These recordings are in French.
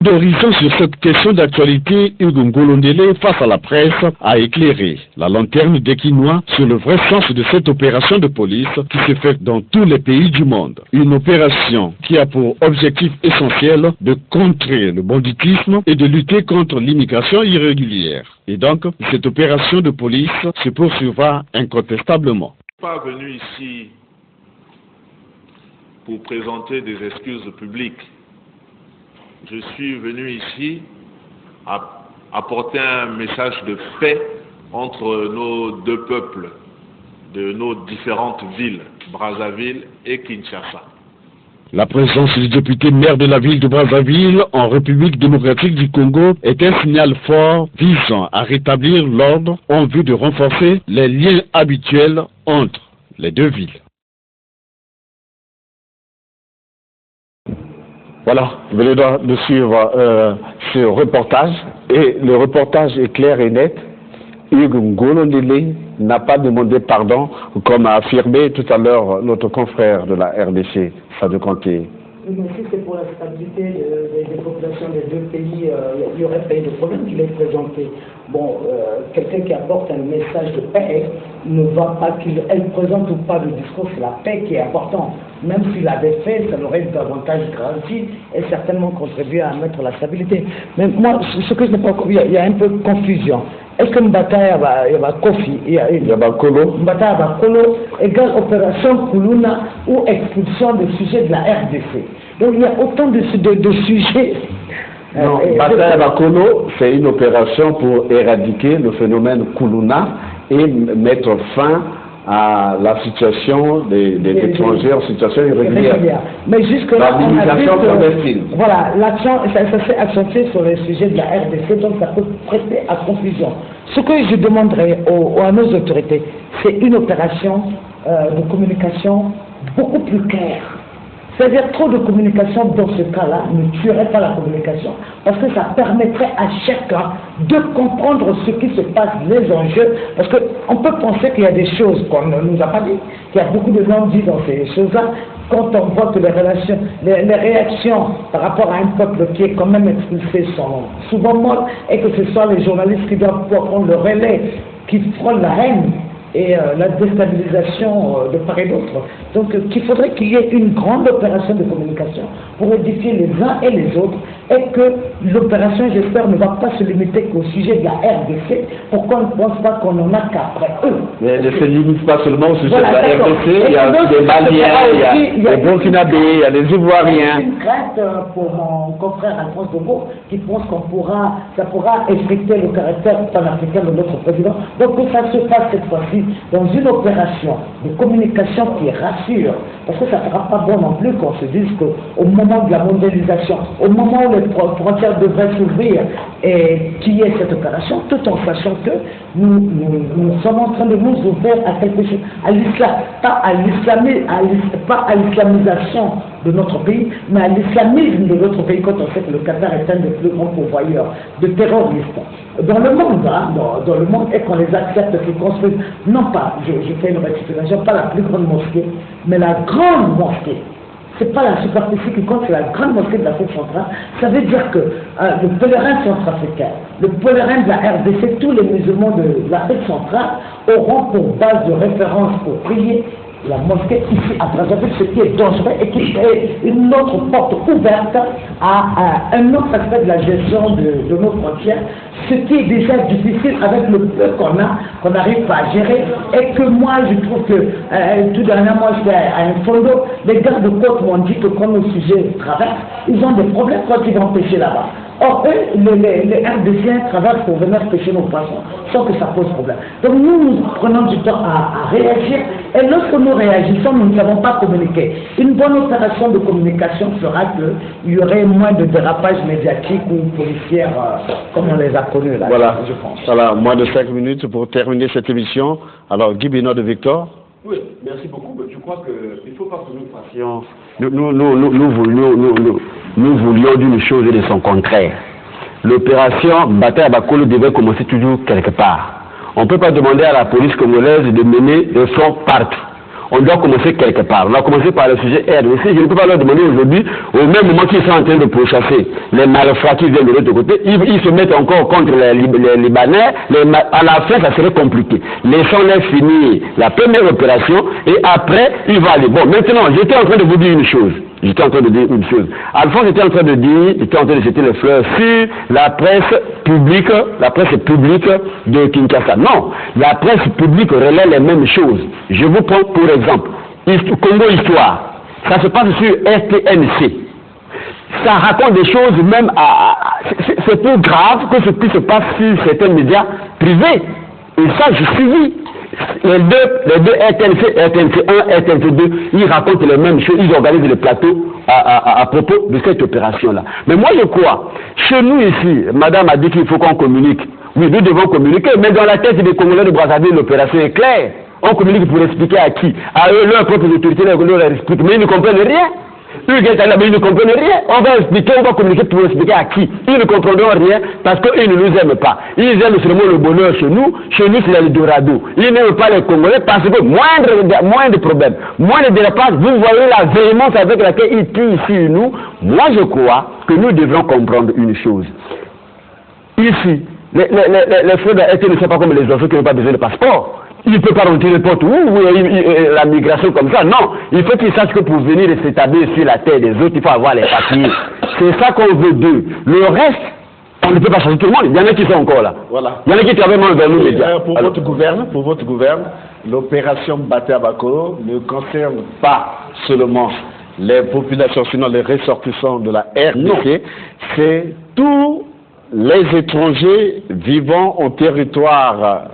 D'horizon sur cette question d'actualité, Hugo Ngolondele, face à la presse, a éclairé la lanterne des Quinois sur le vrai sens de cette opération de police qui se fait dans tous les pays du monde. Une opération qui a pour objectif essentiel de contrer le banditisme et de lutter contre l'immigration irrégulière. Et donc, cette opération de police se poursuivra incontestablement. Je ne suis pas venu ici pour présenter des excuses publiques. Je suis venu ici apporter un message de paix entre nos deux peuples, de nos différentes villes, Brazzaville et Kinshasa. La présence du député maire de la ville de Brazzaville en République démocratique du Congo est un signal fort visant à rétablir l'ordre en vue de renforcer les liens habituels entre les deux villes. Voilà, vous venez de suivre ce reportage, et le reportage est clair et net. Hugo Ngolondele n'a pas demandé pardon, comme a affirmé tout à l'heure notre confrère de la RDC, Sadio Kanté. Mais si c'est pour la stabilité des populations des deux pays, il y aurait pas eu de problème qu'il ait présenté. Bon, quelqu'un qui apporte un message de paix ne va pas qu'elle présente ou pas le discours, c'est la paix qui est importante. Même s'il avait fait, ça l'aurait davantage grandi et certainement contribué à mettre la stabilité. Mais moi, ce que je n'ai pas compris, il y a un peu de confusion. Est-ce que Mbata Yaba Kofi, Yaba Kolo, Mbata Yaba Kolo égale opération Kuluna ou expulsion des sujets de la RDC? Donc il y a autant de sujets. Non, Mbata Yaba Kolo, c'est une opération pour éradiquer le phénomène Kuluna et mettre fin à la situation des étrangers en situation irrégulière. Mais jusque-là, on a vu que, voilà, l'action, ça s'est accentué sur les sujets de la RDC, donc ça peut prêter à confusion. Ce que je demanderais à nos autorités, c'est une opération de communication beaucoup plus claire. C'est-à-dire trop de communication dans ce cas-là ne tuerait pas la communication parce que ça permettrait à chacun de comprendre ce qui se passe, les enjeux, parce qu'on peut penser qu'il y a des choses qu'on ne nous a pas dit, qu'il y a beaucoup de non-dits dans ces choses-là, quand on voit que les réactions par rapport à un peuple qui est quand même expulsé sont souvent molles et que ce soit les journalistes qui doivent pouvoir prendre le relais, qui frôlent la haine et la déstabilisation de part et d'autre. Donc qu'il faudrait qu'il y ait une grande opération de communication pour édifier les uns et les autres et que l'opération, j'espère, ne va pas se limiter qu'au sujet de la RDC pour qu'on ne pense pas qu'on en a qu'après eux. Mais elle ne se limite pas seulement au sujet de la RDC, il y a aussi des Maliens, il y a des Burkinabés, il y a des Ivoiriens. C'est une crainte pour mon confrère Alphonse Bobo qui pense ça pourra effectuer le caractère panafricain de notre président. Donc que ça se passe cette fois-ci dans une opération de communication qui rassure, parce que ça ne sera pas bon non plus qu'on se dise qu'au moment de la mondialisation, au moment où les frontières devraient s'ouvrir et qu'il y ait cette opération, tout en sachant que nous sommes en train de nous ouvrir à quelque chose, à l'islam, pas à l'islamisation de notre pays, mais à l'islamisme de notre pays, quand on sait que le Qatar est un des plus grands pourvoyeurs de terroristes dans le monde, dans le monde, et qu'on les accepte, qu'ils construisent, non pas, je fais une rectification, pas la plus grande mosquée, mais la grande mosquée. C'est pas la superficie qui compte, c'est la grande mosquée de l'Afrique centrale. Ça veut dire que le pèlerin centrafricain, le pèlerin de la RDC, tous les musulmans de l'Afrique centrale auront pour base de référence pour prier la mosquée ici à Brazzaville, ce qui est dangereux et qui est une autre porte ouverte à un autre aspect de la gestion de nos frontières, ce qui est déjà difficile avec le peu qu'on n'arrive pas à gérer, et que moi je trouve que tout dernièrement j'étais à un fondo, les gardes-côtes m'ont dit que quand nos sujets traversent, ils ont des problèmes quand ils vont pêcher là-bas. Or, eux, les RDCiens traversent pour venir pêcher nos poissons, sans que ça pose problème. Donc nous prenons du temps à réagir, et lorsque nous réagissons, nous ne savons pas communiquer. Une bonne opération de communication fera qu'il y aurait moins de dérapage médiatique ou policière, comme on les a connus là, voilà, je pense. Voilà, moins de 5 minutes pour terminer cette émission. Alors, Guy Benoît de Victor. Oui, merci beaucoup. Je crois qu'il ne faut pas que nous fassions. Nous voulions d'une chose et de son contraire. L'opération Mbata Yaba Kolo devait commencer toujours quelque part. On ne peut pas demander à la police congolaise de mener le front partout. on doit commencer quelque part. On a commencé par le sujet RDC. Je ne peux pas leur demander aujourd'hui, au même moment qu'ils sont en train de pourchasser les malfrats qui viennent de l'autre côté, ils se mettent encore contre les Libanais. À la fin, ça serait compliqué. Laissons-les finir la première opération et après, il va aller. Bon, maintenant, j'étais en train de vous dire une chose. Alphonse était en train de jeter les fleurs sur la presse publique de Kinshasa. Non, la presse publique relaie les mêmes choses. Je vous prends pour exemple, Congo Histoire, ça se passe sur RTNC. Ça raconte des choses même c'est plus grave que ce qui se passe sur certains médias privés. Et ça, je suivis. Les deux RTNC 1, RTNC 2, ils racontent les mêmes choses, ils organisent les plateaux à propos de cette opération-là. Mais moi je crois, chez nous ici, madame a dit qu'il faut qu'on communique. Oui, nous devons communiquer, mais dans la tête des Congolais de Brazzaville, l'opération est claire. On communique pour expliquer à qui? À eux, leurs propres autorités, leur expliquent, mais ils ne comprennent rien. Eux, ils ne comprennent rien. On va expliquer, on va communiquer pour expliquer à qui? Ils ne comprendront rien parce qu'ils ne nous aiment pas. Ils aiment seulement le bonheur chez nous c'est l'Eldorado. Ils n'aiment pas les Congolais parce que moins de problèmes, moins de dérapages. Vous voyez la véhémence avec laquelle ils tuent ici nous. Moi, je crois que nous devrons comprendre une chose. Ici, les frères de ne sont pas comme les oiseaux qui n'ont pas besoin de passeport. Il ne peut pas rentrer n'importe où, la migration comme ça. Non, il faut qu'ils sachent que pour venir s'établir sur la terre des autres, il faut avoir les papiers. C'est ça qu'on veut d'eux. Le reste, on ne peut pas changer tout le monde. Il y en a qui sont encore là. Voilà. Il y en a qui travaillent même vers nous médias. Pour votre gouverne, l'opération Baté-Abako ne concerne pas seulement les populations, sinon les ressortissants de la RDC, c'est tous les étrangers vivant au territoire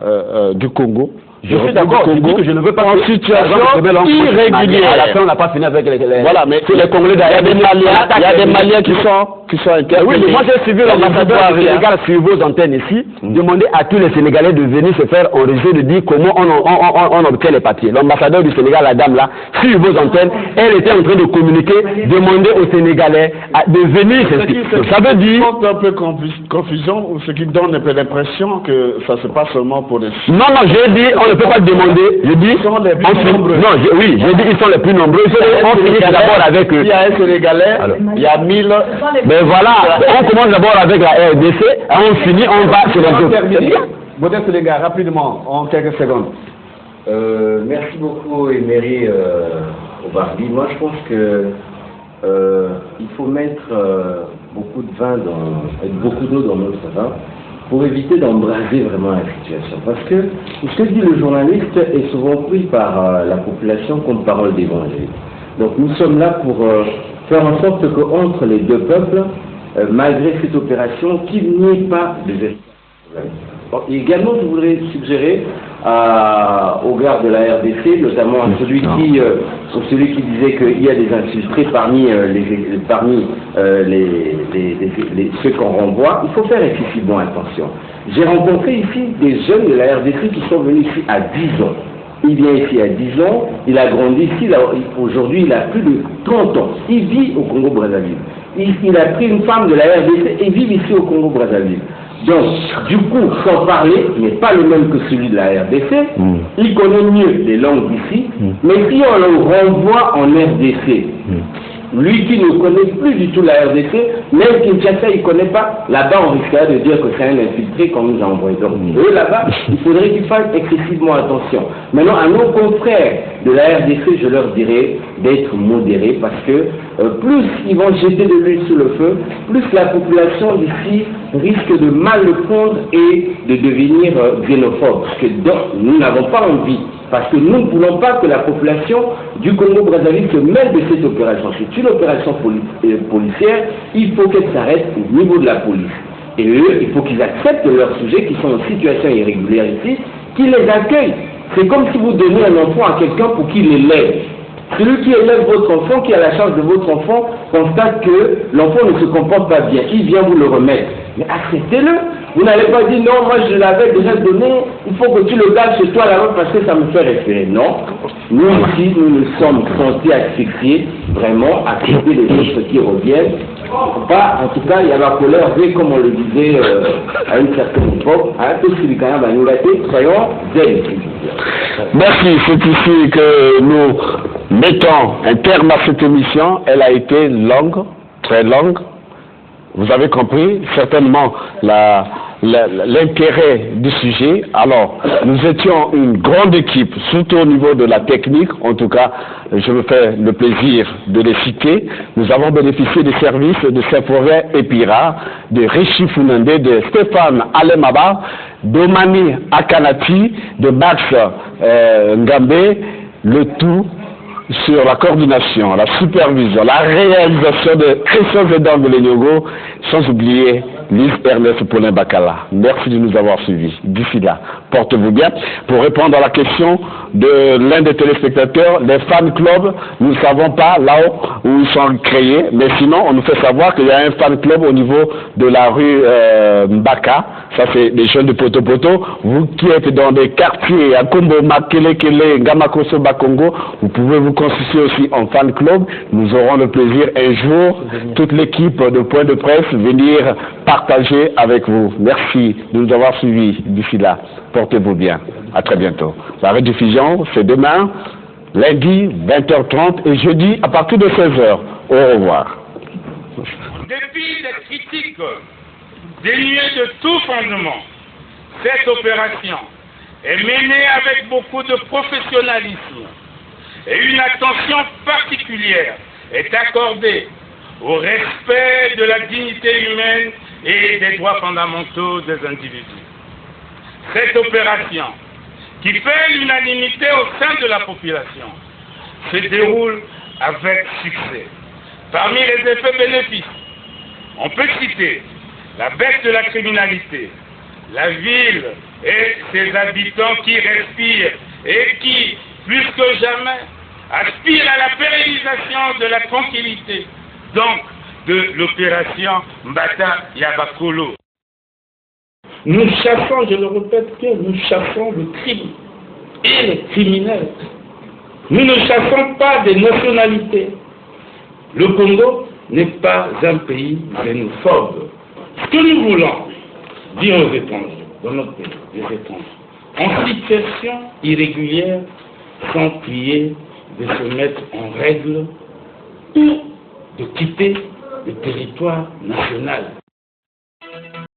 du Congo. Je suis d'accord, je dis que je ne veux pas en situation irrégulière. À la fin, on n'a pas fini avec les voilà, mais les Congolais derrière. Il y a des Maliens qui sont interpellés. Oui, mais moi j'ai suivi l'ambassadeur du Sénégal sur vos antennes ici, demander à tous les Sénégalais de venir se faire enregistrer, de dire comment on obtient les papiers. L'ambassadeur du Sénégal, la dame là, sur vos antennes, elle était en train de communiquer, demander aux Sénégalais de venir. Ça veut dire... un peu confusion, ou ce qui donne un peu l'impression que ça se passe seulement pour les... Non, j'ai dit, on ne peut pas demander, je dis... Ils sont les plus nombreux. Non, j'ai dit, ils sont les plus nombreux. On finit d'abord avec eux. Il y a un Sénégalais, il y a 1000... Mais voilà, on commence d'abord avec la RDC, on finit, on va sur les autres. Modeste les gars, rapidement, en quelques secondes. Merci beaucoup, Emery Obarbi. Moi, je pense que il faut mettre beaucoup de vin beaucoup d'eau dans notre vin pour éviter d'embraser vraiment la situation. Parce que ce que dit le journaliste est souvent pris par la population comme parole d'évangile. Donc nous sommes là pour faire en sorte qu'entre les deux peuples, malgré cette opération, qu'il n'y ait pas de véritables problèmes. Bon, et également, je voudrais suggérer au garde de la RDC, notamment à celui qui disait qu'il y a des infiltrés parmi ceux qu'on renvoie, il faut faire excessivement attention. J'ai rencontré ici des jeunes de la RDC qui sont venus ici à 10 ans. Il vient ici à 10 ans, il a grandi ici, aujourd'hui il a plus de 30 ans. Il vit au Congo-Brazzaville. Il a pris une femme de la RDC et vit ici au Congo-Brazzaville. Donc, du coup, sans parler, il n'est pas le même que celui de la RDC. Il connaît mieux les langues d'ici, mais si on le renvoie en RDC, lui qui ne connaît plus du tout la RDC, même Kinshasa, il ne connaît pas, là-bas on risquerait de dire que c'est un infiltré qu'on nous a envoyé. Donc, eux là-bas, il faudrait qu'ils fassent excessivement attention. Maintenant, à nos confrères de la RDC, je leur dirais d'être modérés parce que plus ils vont jeter de l'huile sous le feu, plus la population d'ici risque de mal le prendre et de devenir xénophobe. Parce que nous n'avons pas envie. Parce que nous ne voulons pas que la population du Congo-Brazzaville se mêle de cette opération. C'est une opération policière, il faut qu'elle s'arrête au niveau de la police. Et eux, il faut qu'ils acceptent leurs sujets qui sont en situation irrégulière ici, qu'ils les accueillent. C'est comme si vous donnez un enfant à quelqu'un pour qu'il l'élève. Celui qui élève votre enfant, qui a la charge de votre enfant, constate que l'enfant ne se comporte pas bien. Il vient vous le remettre. Mais acceptez-le. Vous n'allez pas dire non, moi je l'avais déjà donné, il faut que tu le gardes chez toi là-bas parce que ça me fait référer. Non. Nous ici, nous sommes censés accepter, vraiment, accepter les autres qui reviennent. Pas, en tout cas, il y a la colère, comme on le disait à une certaine époque, soyons zèles. Merci, c'est ici que nous mettons un terme à cette émission. Elle a été longue, très longue. Vous avez compris certainement l'intérêt du sujet. Alors, nous étions une grande équipe, surtout au niveau de la technique. En tout cas, je me fais le plaisir de les citer. Nous avons bénéficié des services de Saint-Forêt Epira, de Rishi Funande, de Stéphane Alemaba, d'Omani Akanati, de Max Ngambé, le tout sur la coordination, la supervision, la réalisation de Christian Zedang de Lenyogo, sans oublier Lise Ernest Paulin Bacala. Merci de nous avoir suivis. D'ici là, portez-vous bien. Pour répondre à la question de l'un des téléspectateurs, les fan clubs, nous ne savons pas là où ils sont créés, mais sinon on nous fait savoir qu'il y a un fan club au niveau de la rue Mbaka. Ça c'est des jeunes de Poto Poto. Vous qui êtes dans des quartiers à Kombo, Makelekele, Ngamakoso, Bakongo, vous pouvez vous constituer aussi en fan club. Nous aurons le plaisir un jour, toute l'équipe de Point de Presse, venir partager avec vous. Merci de nous avoir suivis d'ici là. Portez-vous bien. À très bientôt. La rediffusion, c'est demain, lundi, 20h30 et jeudi à partir de 16h. Au revoir. En dépit des critiques dénuées de tout fondement, cette opération est menée avec beaucoup de professionnalisme et une attention particulière est accordée au respect de la dignité humaine et des droits fondamentaux des individus. Cette opération, qui fait l'unanimité au sein de la population, se déroule avec succès. Parmi les effets bénéfices, on peut citer la baisse de la criminalité, la ville et ses habitants qui respirent et qui, plus que jamais, aspirent à la pérennisation de la tranquillité, donc de l'opération Mbata Yabakolo. Nous chassons, je le répète bien, nous chassons le crime et les criminels. Nous ne chassons pas des nationalités. Le Congo n'est pas un pays xénophobe. Ce que nous voulons dire aux étrangers, dans notre pays, les étrangers, en situation irrégulière, sans prier de se mettre en règle ou de quitter le territoire national.